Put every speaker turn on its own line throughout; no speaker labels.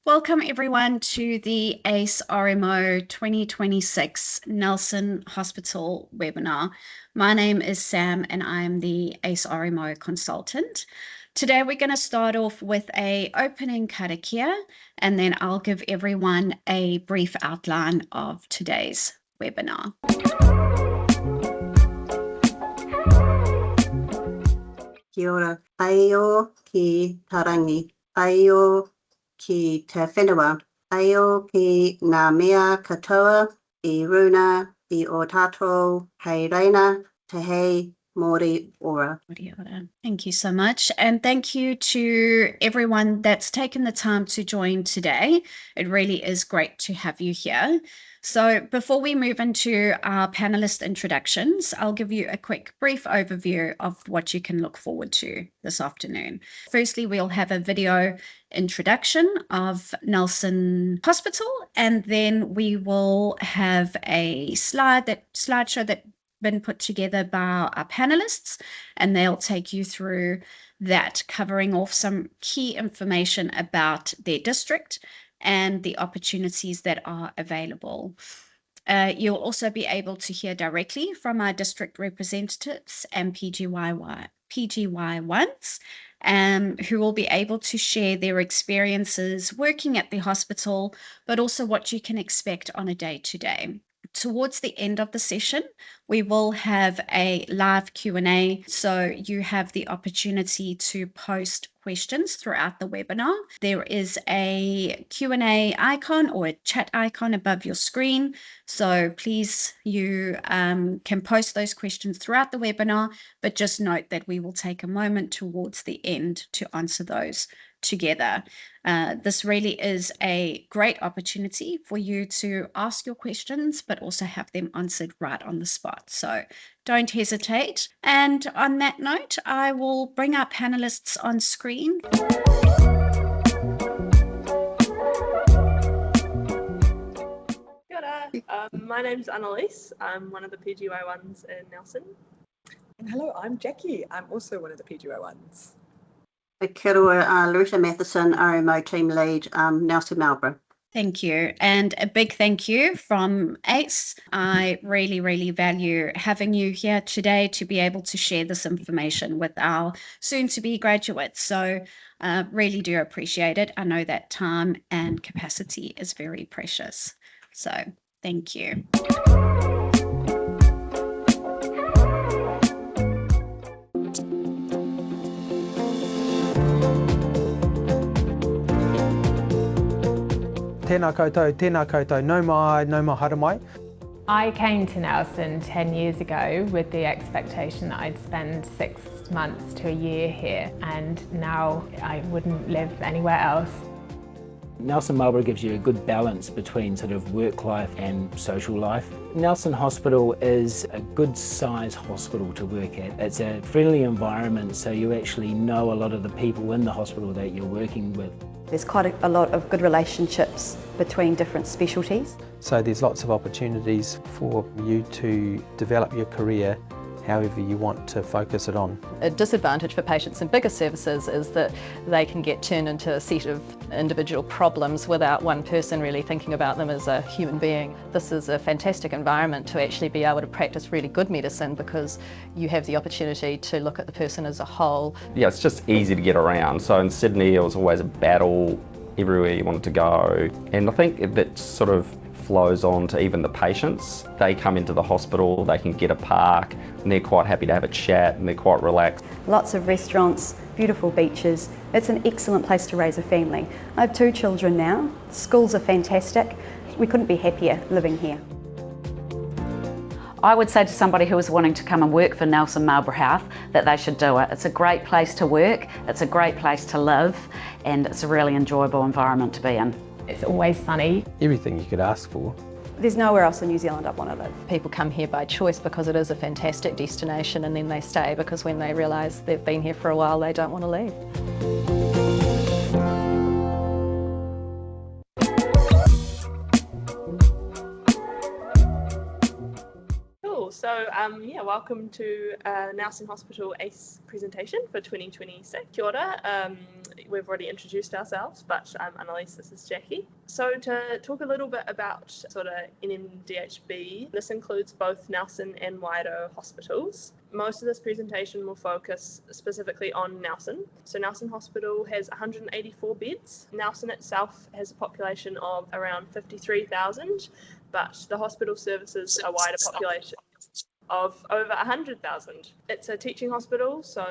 Welcome everyone to the ACE RMO 2026 Nelson Hospital webinar. My name is Sam and I'm the ACE RMO consultant. Today we're going to start off with an opening karakia and then I'll give everyone a brief outline of today's webinar.
Kia ora, aio ki tarangi, aio ki te whenua, aio ki ngā mea katoa, I runa, I o tātou, hei reina, te hei, mori ora.
Thank you so much. And thank you to everyone that's taken the time to join today. It really is great to have you here. So before we move into our panelist introductions, I'll give you a quick brief overview of what you can look forward to this afternoon. Firstly, we'll have a video introduction of Nelson Hospital, and then we will have a slideshow that been put together by our panelists, and they'll take you through that, covering off some key information about their district and the opportunities that are available. You'll also be able to hear directly from our district representatives and PGY1s, who will be able to share their experiences working at the hospital, but also what you can expect on a day-to-day. Towards the end of the session, we will have a live Q&A, so you have the opportunity to post questions throughout the webinar. There is a Q&A icon or a chat icon above your screen, so please you can post those questions throughout the webinar, but just note that we will take a moment towards the end to answer those together. This really is a great opportunity for you to ask your questions, but also have them answered right on the spot. So don't hesitate. And on that note, I will bring our panelists on screen.
Kia ora. My name's Annalise. I'm one of the PGY1s in Nelson.
And hello, I'm Jackie. I'm also one of the PGY1s.
Kia ora, Larissa Matheson, RMO Team Lead, Nelson Marlborough.
Thank you. And a big thank you from ACE. I really, really value having you here today to be able to share this information with our soon-to-be graduates. So really do appreciate it. I know that time and capacity is very precious. So thank you.
Tēnā koutou, no haere mai.
I came to Nelson 10 years ago with the expectation that I'd spend 6 months to a year here, and now I wouldn't live anywhere else.
Nelson Marlborough gives you a good balance between sort of work life and social life. Nelson Hospital is a good size hospital to work at. It's a friendly environment, so you actually know a lot of the people in the hospital that you're working with.
There's quite a lot of good relationships between different specialties.
So there's lots of opportunities for you to develop your career however you want to focus it on.
A disadvantage for patients in bigger services is that they can get turned into a set of individual problems without one person really thinking about them as a human being. This is a fantastic environment to actually be able to practice really good medicine because you have the opportunity to look at the person as a whole.
Yeah, it's just easy to get around. So in Sydney it was always a battle everywhere you wanted to go, and I think that sort of flows on to even the patients. They come into the hospital, they can get a park, and they're quite happy to have a chat and they're quite relaxed.
Lots of restaurants, beautiful beaches. It's an excellent place to raise a family. I have 2 children now. Schools are fantastic. We couldn't be happier living here.
I would say to somebody who is wanting to come and work for Nelson Marlborough Health that they should do it. It's a great place to work, it's a great place to live, and it's a really enjoyable environment to be in.
It's always sunny.
Everything you could ask for.
There's nowhere else in New Zealand I'd want to live.
People come here by choice because it is a fantastic destination, and then they stay because when they realise they've been here for a while, they don't want to leave.
Cool. So Welcome to Nelson Hospital ACE presentation for 2026. Kia ora. We've already introduced ourselves, but I'm Annalise, this is Jackie. So to talk a little bit about sort of NMDHB, this includes both Nelson and Wairoa hospitals. Most of this presentation will focus specifically on Nelson. So Nelson Hospital has 184 beds. Nelson itself has a population of around 53,000, but the hospital services a wider population of over 100,000. It's a teaching hospital, so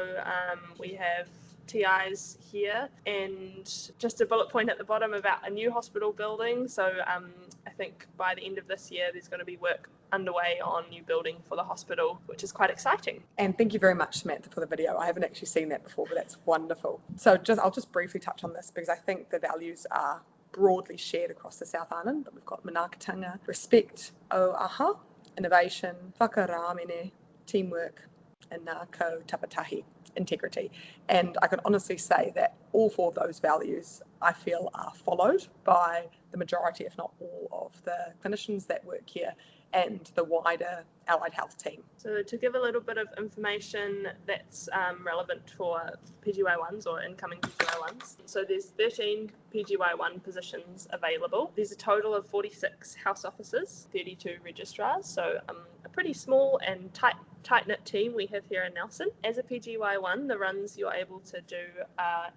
we have TIs here, and just a bullet point at the bottom about a new hospital building. So I think by the end of this year there's going to be work underway on new building for the hospital, which is quite exciting.
And thank you very much, Samantha, for the video. I haven't actually seen that before, but that's wonderful. So I'll just briefly touch on this because I think the values are broadly shared across the South Island, but we've got manaakitanga, respect, o aha, innovation, whakaramene, teamwork, and ngā ko tapatahi, integrity. And I can honestly say that all four of those values I feel are followed by the majority, if not all, of the clinicians that work here and the wider allied health team.
So to give a little bit of information that's relevant for PGY1s or incoming PGY1s. So there's 13 PGY1 positions available. There's a total of 46 house officers, 32 registrars, so a pretty small and tight-knit team we have here in Nelson. As a PGY1, the runs you're able to do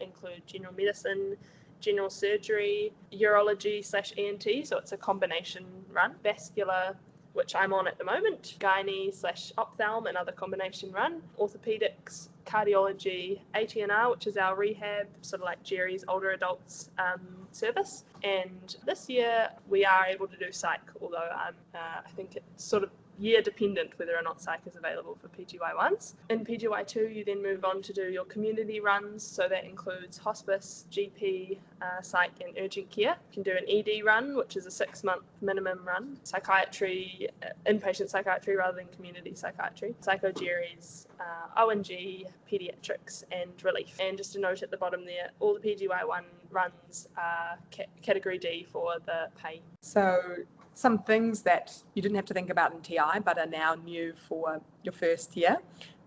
include general medicine, general surgery, urology/ENT, so it's a combination run, vascular, which I'm on at the moment, gynae/ophthalm, another combination run, orthopedics, cardiology, ATNR, which is our rehab, sort of like Jerry's older adults service. And this year we are able to do psych, although I think it's sort of year dependent whether or not psych is available for PGY1s. In PGY2 you then move on to do your community runs, so that includes hospice, GP, psych and urgent care. You can do an ED run, which is a 6-month minimum run, psychiatry, inpatient psychiatry rather than community psychiatry, psychogeries, O&G, paediatrics and relief. And just a note at the bottom there, all the PGY1 runs are category D for the pay.
So some things that you didn't have to think about in TI but are now new for your first year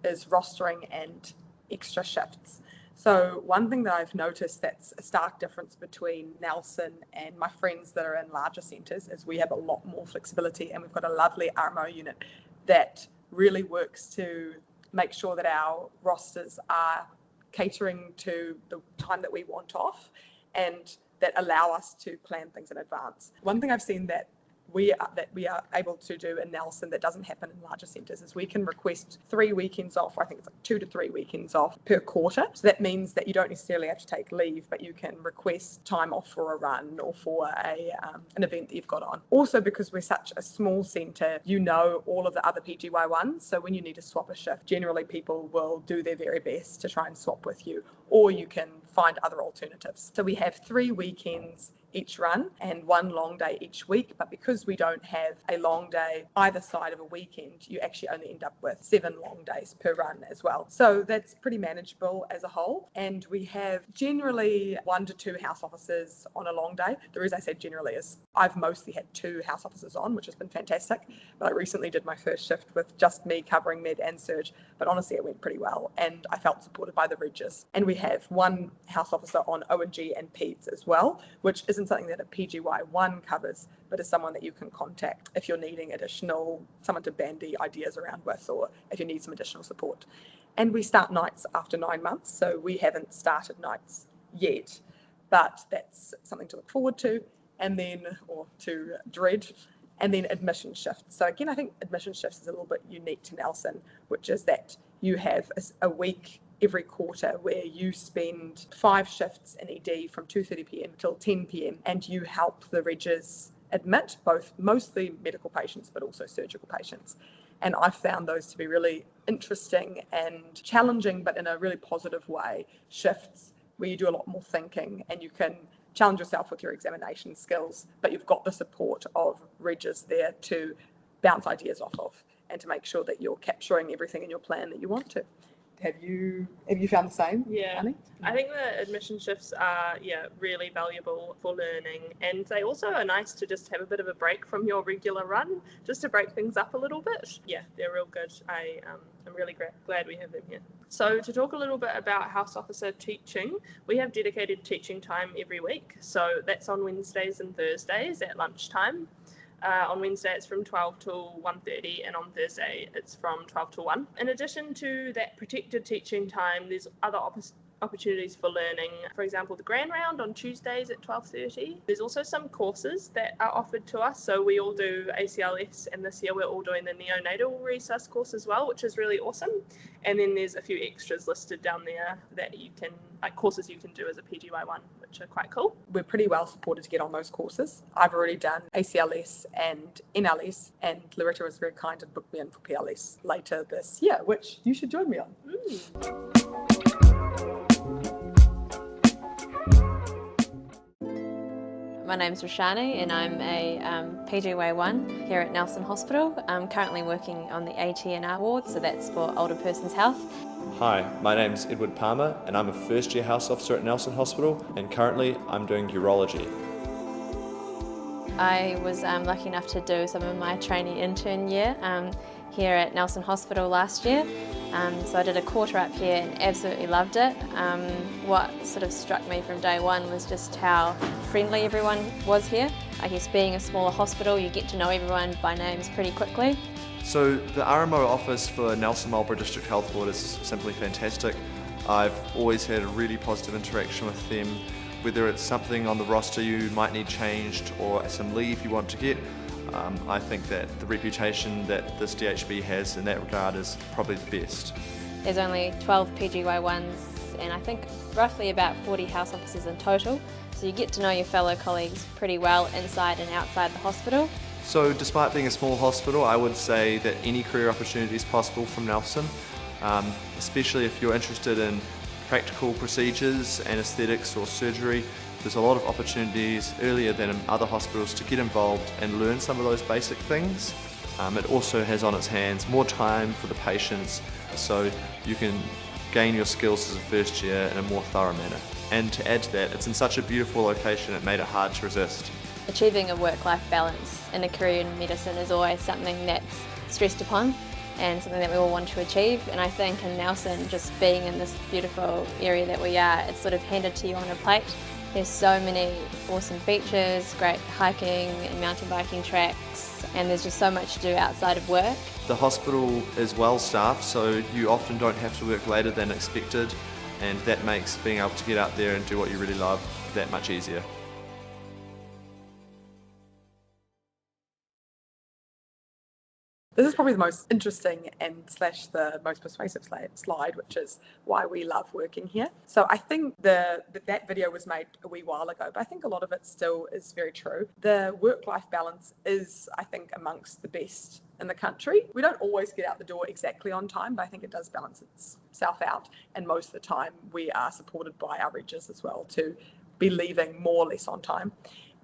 is rostering and extra shifts. So one thing that I've noticed that's a stark difference between Nelson and my friends that are in larger centres is we have a lot more flexibility, and we've got a lovely RMO unit that really works to make sure that our rosters are catering to the time that we want off and that allow us to plan things in advance. One thing I've seen that we are able to do in Nelson that doesn't happen in larger centres is we can request 3 weekends off. I think it's like 2 to 3 weekends off per quarter. So that means that you don't necessarily have to take leave, but you can request time off for a run or for an event that you've got on. Also, because we're such a small centre, you know all of the other PGY1s. So when you need to swap a shift, generally people will do their very best to try and swap with you, or you can find other alternatives. So we have 3 weekends each run and 1 long day each week, but because we don't have a long day either side of a weekend, you actually only end up with 7 long days per run as well. So that's pretty manageable as a whole, and we have generally 1 to 2 house officers on a long day. The reason I said generally is I've mostly had 2 house officers on, which has been fantastic, but I recently did my first shift with just me covering med and surge, but honestly it went pretty well and I felt supported by the regis. And we have 1 house officer on O&G and peds as well, which isn't something that a PGY1 covers, but is someone that you can contact if you're needing someone to bandy ideas around with, or if you need some additional support. And we start nights after 9 months, so we haven't started nights yet, but that's something to look forward to, or to dread. And then admission shifts. So again, I think admission shifts is a little bit unique to Nelson, which is that you have a week every quarter where you spend 5 shifts in ED from 2:30 p.m. till 10 p.m. and you help the regis admit both mostly medical patients but also surgical patients. And I found those to be really interesting and challenging, but in a really positive way, shifts where you do a lot more thinking and you can challenge yourself with your examination skills, but you've got the support of regis there to bounce ideas off of and to make sure that you're capturing everything in your plan that you want to. Have you found the same?
Yeah.
Annie?
I think the admission shifts are really valuable for learning, and they also are nice to just have a bit of a break from your regular run, just to break things up a little bit. Yeah, they're real good. I'm really glad we have them here. So to talk a little bit about house officer teaching, we have dedicated teaching time every week. So that's on Wednesdays and Thursdays at lunchtime. On Wednesday it's from 12 till 1:30, and on Thursday it's from 12 till 1. In addition to that protected teaching time, there's other opportunities for learning. For example, the Grand Round on Tuesdays at 12:30. There's also some courses that are offered to us. So we all do ACLS, and this year we're all doing the neonatal resus course as well, which is really awesome. And then there's a few extras listed down there that you can, like courses you can do as a PGY1, which are quite cool.
We're pretty well supported to get on those courses. I've already done ACLS and NLS, and Loretta was very kind and booked me in for PLS later this year, which you should join me on.
My name's Roshani and I'm a PGY1 here at Nelson Hospital. I'm currently working on the AT&R ward, so that's for older person's health.
Hi, my name's Edward Palmer and I'm a first year house officer at Nelson Hospital, and currently I'm doing urology.
I was lucky enough to do some of my trainee intern year here at Nelson Hospital last year. So I did a quarter up here and absolutely loved it. What sort of struck me from day one was just how friendly everyone was here. I guess being a smaller hospital, you get to know everyone by names pretty quickly.
So the RMO office for Nelson Marlborough District Health Board is simply fantastic. I've always had a really positive interaction with them, whether it's something on the roster you might need changed or some leave you want to get. I think that the reputation that this DHB has in that regard is probably the best.
There's only 12 PGY1s and I think roughly about 40 house officers in total, so you get to know your fellow colleagues pretty well inside and outside the hospital.
So despite being a small hospital, I would say that any career opportunity is possible from Nelson, especially if you're interested in practical procedures, anaesthetics or surgery. There's a lot of opportunities earlier than in other hospitals to get involved and learn some of those basic things. It also has on its hands more time for the patients, so you can gain your skills as a first year in a more thorough manner. And to add to that, it's in such a beautiful location it made it hard to resist.
Achieving a work-life balance in a career in medicine is always something that's stressed upon and something that we all want to achieve, and I think in Nelson, just being in this beautiful area that we are, it's sort of handed to you on a plate. There's so many awesome beaches, great hiking and mountain biking tracks, and there's just so much to do outside of work.
The hospital is well staffed, so you often don't have to work later than expected, and that makes being able to get out there and do what you really love that much easier.
This is probably the most interesting and slash the most persuasive slide, which is why we love working here. So I think that video was made a wee while ago, but I think a lot of it still is very true. The work-life balance is, I think, amongst the best in the country. We don't always get out the door exactly on time, but I think it does balance itself out. And most of the time we are supported by our regis as well to be leaving more or less on time.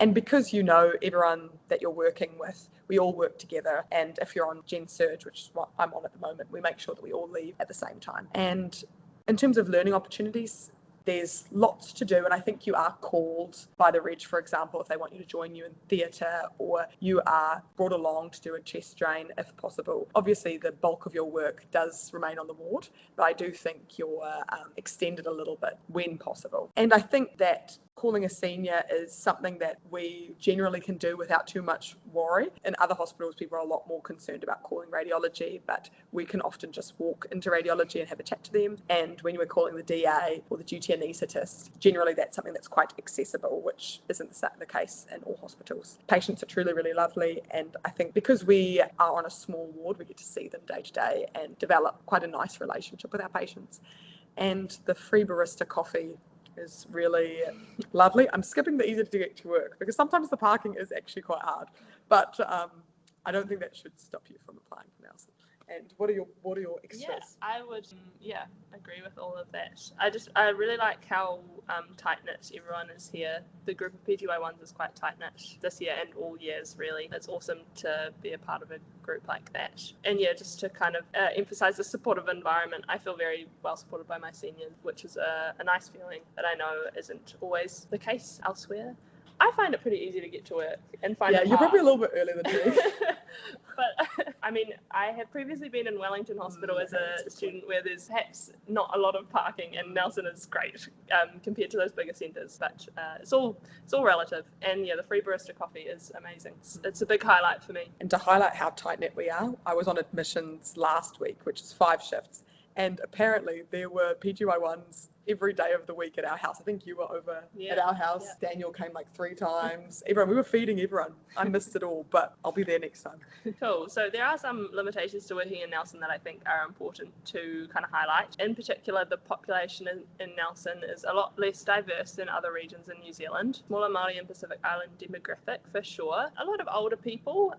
And because you know everyone that you're working with, we all work together. And if you're on Gen Surge, which is what I'm on at the moment, we make sure that we all leave at the same time. And in terms of learning opportunities, there's lots to do, and I think you are called by the Reg, for example, if they want you to join you in theatre, or you are brought along to do a chest drain if possible. Obviously, the bulk of your work does remain on the ward, but I do think you're extended a little bit when possible. And I think that calling a senior is something that we generally can do without too much worry. In other hospitals, people are a lot more concerned about calling radiology, but we can often just walk into radiology and have a chat to them. And when we're calling the DA or the duty anaesthetist, generally that's something that's quite accessible, which isn't the case in all hospitals. Patients are truly, really lovely. And I think because we are on a small ward, we get to see them day to day and develop quite a nice relationship with our patients. And the free barista coffee is really lovely. I'm skipping the easy to get to work because sometimes the parking is actually quite hard, but I don't think that should stop you from applying for Nelson. And what are your extras?
Yeah, I would agree with all of that. I really like how tight knit everyone is here. The group of PGY1s is quite tight knit this year and all years really. It's awesome to be a part of a group like that. And yeah, just to kind of emphasize the supportive environment, I feel very well supported by my seniors, which is a nice feeling that I know isn't always the case elsewhere. I find it pretty easy to get to work and find
Yeah,
a
you're
park.
probably a little bit earlier than me.
But I mean, I have previously been in Wellington Hospital as a student where there's perhaps not a lot of parking, and Nelson is great compared to those bigger centres. But it's all relative. And yeah, the free barista coffee is amazing. It's a big highlight for me.
And to highlight how tight knit we are, I was on admissions last week, which is 5 shifts, and apparently there were PGY1s every day of the week at our house. I think you were over at our house. Yeah. Daniel came like 3 times. Everyone, we were feeding everyone. I missed it all, but I'll be there next time.
Cool. So there are some limitations to working in Nelson that I think are important to kind of highlight. In particular, the population in Nelson is a lot less diverse than other regions in New Zealand. Smaller Māori and Pacific Island demographic for sure. A lot of older people,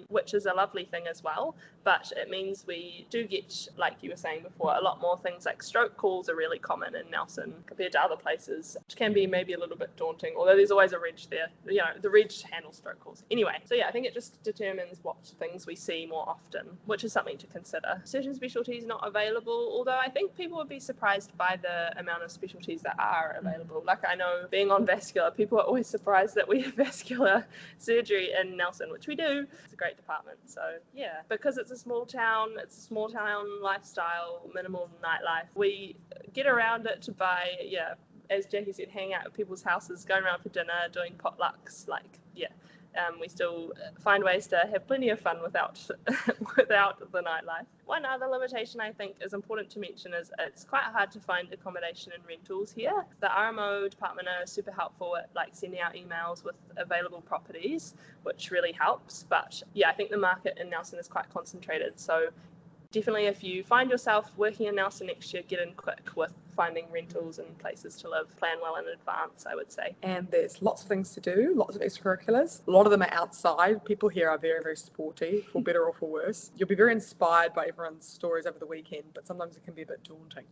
which is a lovely thing as well, but it means we do get, like you were saying before, a lot more things like stroke calls are really common in Nelson compared to other places, which can be maybe a little bit daunting, although there's always a reg there. You know, the reg handles stroke calls. Anyway, so yeah, I think it just determines what things we see more often, which is something to consider. Certain specialties not available, although I think people would be surprised by the amount of specialties that are available. Like I know being on vascular, people are always surprised that we have vascular surgery in Nelson, which we do. It's a great department. So yeah, because it's a small town lifestyle, minimal nightlife, we get around it by, as Jackie said, hanging out at people's houses, going around for dinner, doing potlucks, we still find ways to have plenty of fun without the nightlife. One other limitation I think is important to mention is it's quite hard to find accommodation and rentals here. The RMO department are super helpful at sending out emails with available properties, which really helps. But yeah, I think the market in Nelson is quite concentrated. So definitely if you find yourself working in Nelson next year, get in quick with finding rentals and places to live. Plan well in advance, I would say.
And there's lots of things to do, lots of extracurriculars. A lot of them are outside. People here are very, very sporty, for better or for worse. You'll be very inspired by everyone's stories over the weekend, but sometimes it can be a bit daunting.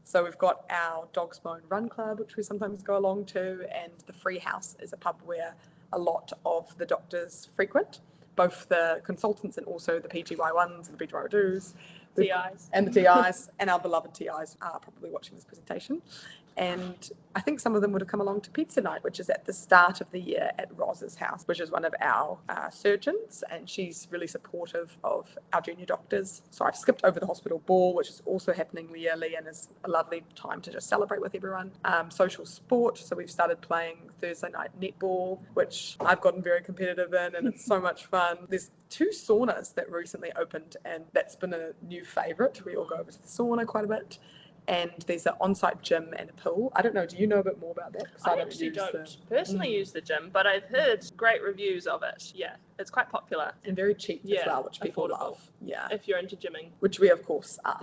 So we've got our Dogs Bone Run Club, which we sometimes go along to, and the Free House is a pub where a lot of the doctors frequent, both the consultants and also the PGY1s and the PGY2s.
TIs.
And the TIs, and our beloved TIs are probably watching this presentation. And I think some of them would have come along to pizza night, which is at the start of the year at Roz's house, which is one of our surgeons, and she's really supportive of our junior doctors. So I've skipped over the hospital ball, which is also happening yearly and is a lovely time to just celebrate with everyone. Social sport, so we've started playing Thursday night netball, which I've gotten very competitive in, and it's so much fun. There's 2 saunas that recently opened, and that's been a new favourite. We all go over to the sauna quite a bit. And there's an on-site gym and a pool. I don't know, do you know a bit more about that?
I actually don't personally use the gym, but I've heard great reviews of it. Yeah, it's quite popular.
And very cheap as well, which people
affordable.
love. Yeah.
If you're into gymming.
Which we, of course, are.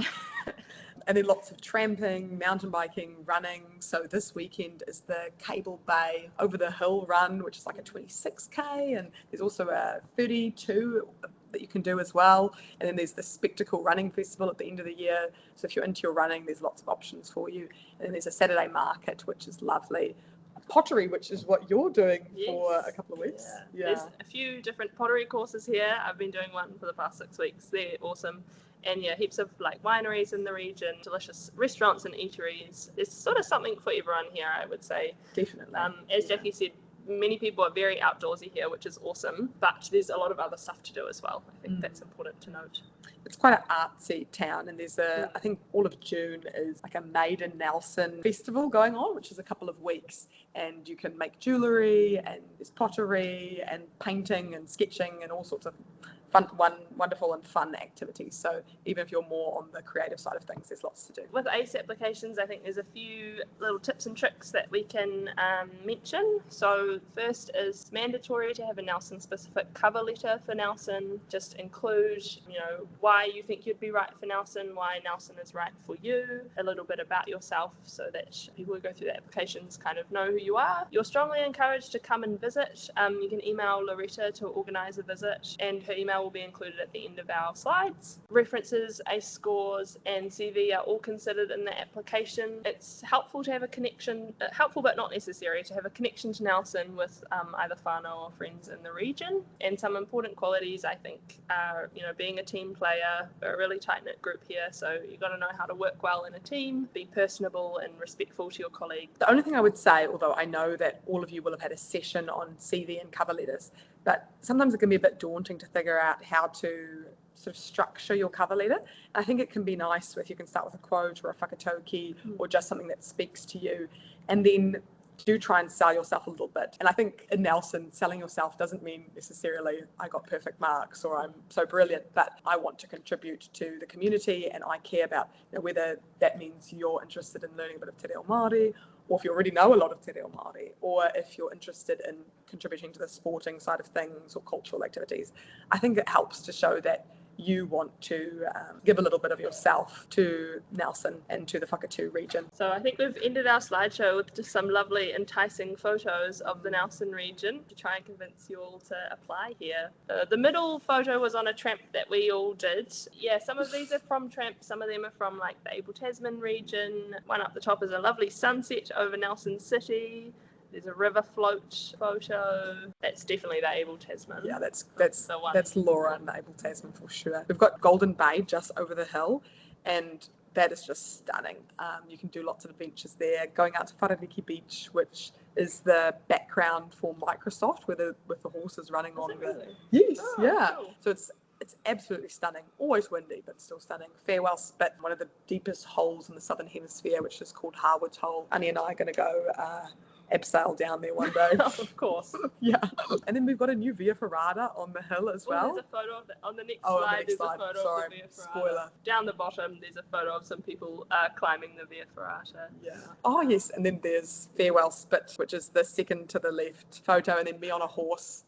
And then lots of tramping, mountain biking, running. So this weekend is the Cable Bay Over the Hill run, which is like a 26K. And there's also a 32 that you can do as well. And then there's the Spectacle Running Festival at the end of the year. So if you're into your running, there's lots of options for you. And then there's a Saturday market, which is lovely. Pottery, which is what you're doing for a couple of weeks.
Yeah. There's a few different pottery courses here. I've been doing one for the past 6 weeks. They're awesome. And yeah, heaps of wineries in the region, delicious restaurants and eateries. There's sort of something for everyone here, I would say.
Definitely.
As Jackie said, many people are very outdoorsy here, which is awesome, but there's a lot of other stuff to do as well. I think that's important to note.
It's quite an artsy town, and there's I think all of June is like a Made in Nelson festival going on, which is a couple of weeks, and you can make jewellery, and there's pottery and painting and sketching and all sorts of wonderful and fun activities. So even if you're more on the creative side of things, there's lots to do.
With ACE applications, I think there's a few little tips and tricks that we can mention. So first is mandatory to have a Nelson specific cover letter for Nelson. Just include, why you think you'd be right for Nelson, why Nelson is right for you, a little bit about yourself so that people who go through the applications kind of know who you are. You're strongly encouraged to come and visit. You can email Loretta to organise a visit, and her email will be included at the end of our slides. References, ACE scores, and CV are all considered in the application. It's helpful to have a connection, helpful but not necessary, to have a connection to Nelson with either whānau or friends in the region. And some important qualities, I think, are, you know, being a team player. We're a really tight-knit group here, so you've got to know how to work well in a team, be personable and respectful to your colleagues.
The only thing I would say, although I know that all of you will have had a session on CV and cover letters, but sometimes it can be a bit daunting to figure out how to sort of structure your cover letter. And I think it can be nice if you can start with a quote or a whakatauki or just something that speaks to you, and then do try and sell yourself a little bit. And I think in Nelson, selling yourself doesn't mean necessarily I got perfect marks or I'm so brilliant, but I want to contribute to the community and I care about, you know, whether that means you're interested in learning a bit of te reo Māori, or if you already know a lot of te reo Māori, or if you're interested in contributing to the sporting side of things or cultural activities. I think it helps to show that you want to give a little bit of yourself to Nelson and to the Whakatū region.
So I think we've ended our slideshow with just some lovely, enticing photos of the Nelson region to try and convince you all to apply here. The middle photo was on a tramp that we all did. Yeah, some of these are from tramp, some of them are from like the Abel Tasman region. One up the top is a lovely sunset over Nelson City. There's a river float photo. That's definitely the Abel Tasman.
Yeah, that's
the one.
That's Laura and the Abel Tasman for sure. We've got Golden Bay just over the hill, and that is just stunning. You can do lots of adventures there. Going out to Wharariki Beach, which is the background for Microsoft, with the horses running on the.
Really?
Yes,
Oh,
yeah.
cool.
So it's absolutely stunning. Always windy, but still stunning. Farewell Spit, one of the deepest holes in the southern hemisphere, which is called Harwood's Hole. Annie and I are going to go abseil down there one day.
Of course.
Yeah. And then we've got a new Via Ferrata on the hill as well.
There's a photo of on the next
on the
slide.
next
There's
slide.
a photo
Sorry,
of the Via Ferrata.
spoiler.
Down the bottom, there's a photo of some people climbing the Via Ferrata.
Yeah. Oh, yes. And then there's Farewell Spit, which is the second to the left photo, and then me on a horse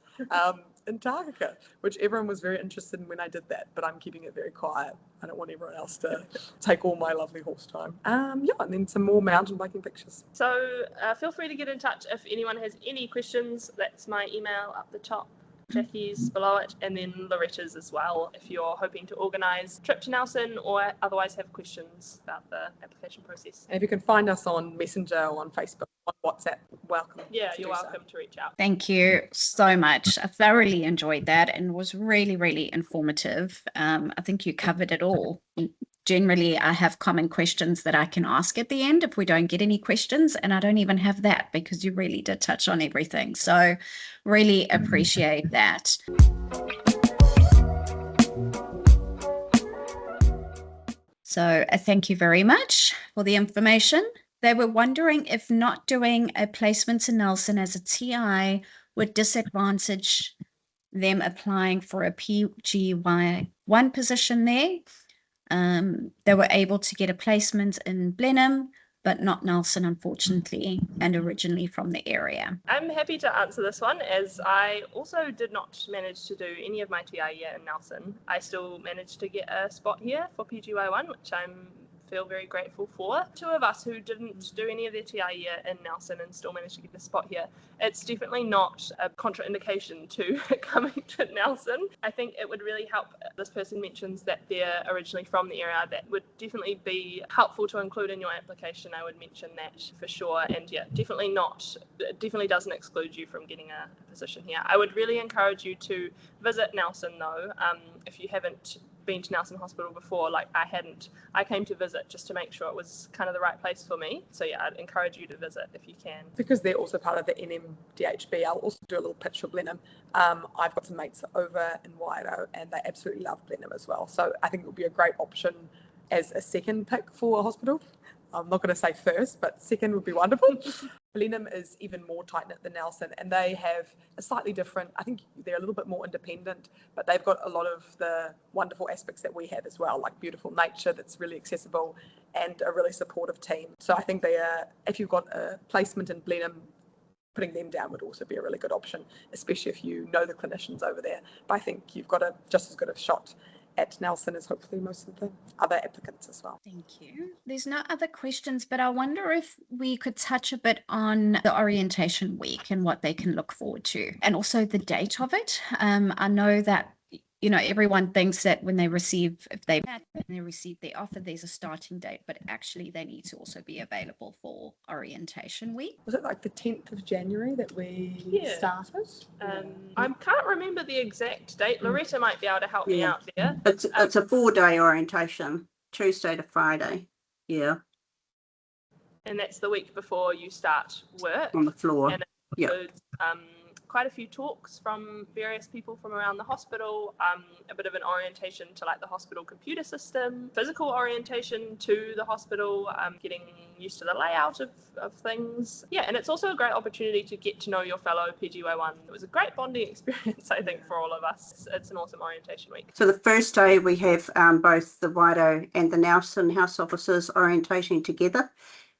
in Tākaka, which everyone was very interested in when I did that, but I'm keeping it very quiet. I don't want everyone else to take all my lovely horse time. Yeah, and then some more mountain biking pictures.
So feel free to get in touch if anyone has any questions. That's my email up the top. Jackie's below it, and then Loretta's as well if you're hoping to organise a trip to Nelson or otherwise have questions about the application process.
And if you can find us on Messenger or on Facebook, on WhatsApp, welcome.
Yeah, you're welcome to reach out.
Thank you so much. I thoroughly enjoyed that and was really, really informative. I think you covered it all. Generally, I have common questions that I can ask at the end if we don't get any questions, and I don't even have that because you really did touch on everything. So really appreciate that. So thank you very much for the information. They were wondering if not doing a placement in Nelson as a TI would disadvantage them applying for a PGY1 position there. They were able to get a placement in Blenheim, but not Nelson, unfortunately, and originally from the area.
I'm happy to answer this one, as I also did not manage to do any of my TI year in Nelson. I still managed to get a spot here for PGY1, which I'm feel very grateful for. Two of us who didn't do any of their TI year in Nelson and still managed to get a spot here. It's definitely not a contraindication to coming to Nelson. I think it would really help. This person mentions that they're originally from the area. That would definitely be helpful to include in your application. I would mention that for sure. And yeah, definitely not. It definitely doesn't exclude you from getting a position here. I would really encourage you to visit Nelson though, if you haven't been to Nelson Hospital before, like I hadn't. I came to visit just to make sure it was kind of the right place for me. So yeah, I'd encourage you to visit if you can.
Because they're also part of the NMDHB, I'll also do a little pitch for Blenheim. I've got some mates over in Wairau and they absolutely love Blenheim as well. So I think it would be a great option as a second pick for a hospital. I'm not going to say first, but second would be wonderful. Blenheim is even more tight-knit than Nelson, and they have a slightly different, I think they're a little bit more independent, but they've got a lot of the wonderful aspects that we have as well, like beautiful nature that's really accessible and a really supportive team. So I think they are, if you've got a placement in Blenheim, putting them down would also be a really good option, especially if you know the clinicians over there. But I think you've got just as good a shot at Nelson as hopefully most of the other applicants as well.
Thank you. There's no other questions, but I wonder if we could touch a bit on the orientation week and what they can look forward to, and also the date of it. I know that everyone thinks that when they receive, if they receive their offer, there's a starting date, but actually they need to also be available for orientation week.
Was it like the 10th of January that we started?
I can't remember the exact date. Loretta might be able to help me out there.
It's a 4-day orientation, Tuesday to Friday. Yeah.
And that's the week before you start work.
On the floor.
And it includes quite a few talks from various people from around the hospital, a bit of an orientation to like the hospital computer system, physical orientation to the hospital, getting used to the layout of things. Yeah, and it's also a great opportunity to get to know your fellow PGY1. It was a great bonding experience, I think, for all of us. It's an awesome orientation week.
So the first day we have both the Waido and the Nelson house officers orientating together.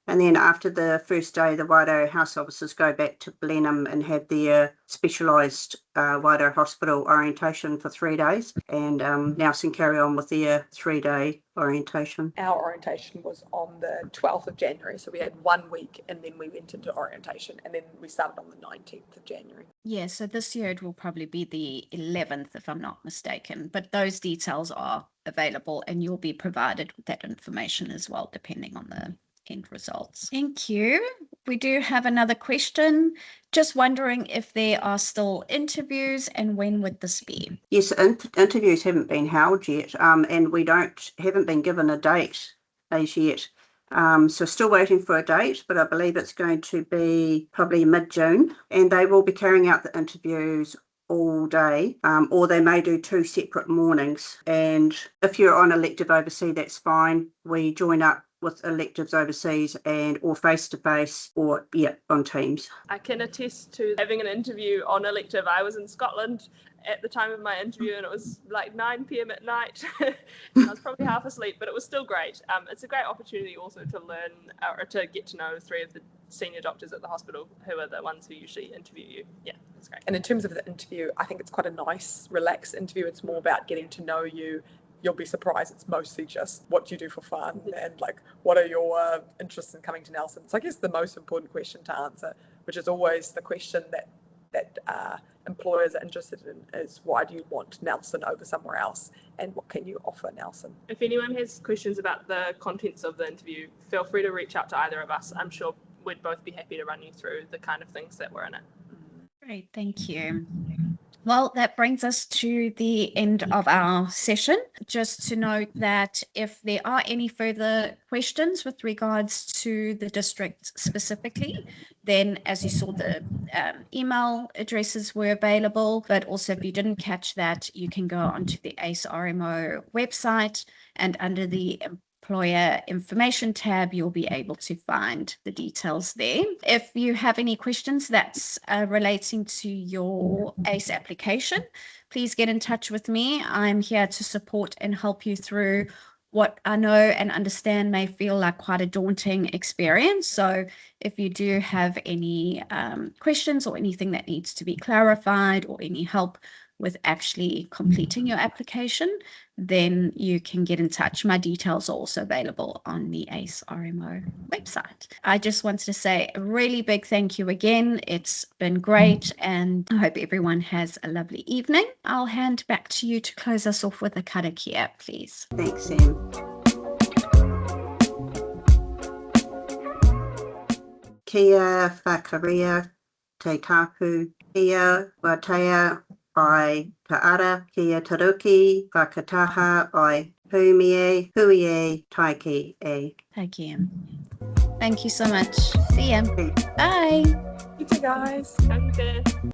And then after the first day, the Waido house officers go back to Blenheim and have their specialised Waido hospital orientation for 3 days. And Nelson carry on with their 3-day orientation.
Our orientation was on the 12th of January. So we had 1 week and then we went into orientation and then we started on the 19th of January.
Yeah, so this year it will probably be the 11th, if I'm not mistaken. But those details are available and you'll be provided with that information as well, depending on the end results. Thank you. We do have another question. Just wondering if there are still interviews and when would this be?
Yes, interviews haven't been held yet, and we haven't been given a date as yet. So still waiting for a date, but I believe it's going to be probably mid-June, and they will be carrying out the interviews all day, or they may do 2 separate mornings. And if you're on elective overseas, that's fine. We join up with electives overseas and or face-to-face or on Teams.
I can attest to having an interview on elective. I was in Scotland at the time of my interview and it was like 9 p.m. at night. I was probably half asleep, but it was still great. It's a great opportunity also to learn or to get to know 3 of the senior doctors at the hospital who are the ones who usually interview you. Yeah, it's great.
And in terms of the interview, I think it's quite a nice, relaxed interview. It's more about getting to know you. You'll be surprised. It's mostly just what do you do for fun and like what are your interests in coming to Nelson. So I guess the most important question to answer, which is always the question that employers are interested in, is why do you want Nelson over somewhere else and what can you offer Nelson?
If anyone has questions about the contents of the interview, feel free to reach out to either of us. I'm sure we'd both be happy to run you through the kind of things that were in it.
Great, thank you. Well, that brings us to the end of our session. Just to note that if there are any further questions with regards to the district specifically, then as you saw, the email addresses were available, but also if you didn't catch that, you can go onto the ACE RMO website and under the Employer Information tab, you'll be able to find the details there. If you have any questions that's relating to your ACE application, please get in touch with me. I'm here to support and help you through what I know and understand may feel like quite a daunting experience. So if you do have any questions or anything that needs to be clarified or any help with actually completing your application, then you can get in touch. My details are also available on the ACE RMO website. I just wanted to say a really big thank you again. It's been great and I hope everyone has a lovely evening. I'll hand back to you to close us off with a karakia, please.
Thanks, Sam. Kia whakaria te tapu, kia watea ai ka ara, kia taruki, whakataha ai humie, huie, taiki e.
Again. Thank you so much. See ya. Bye.
You too, guys.
Have a good day.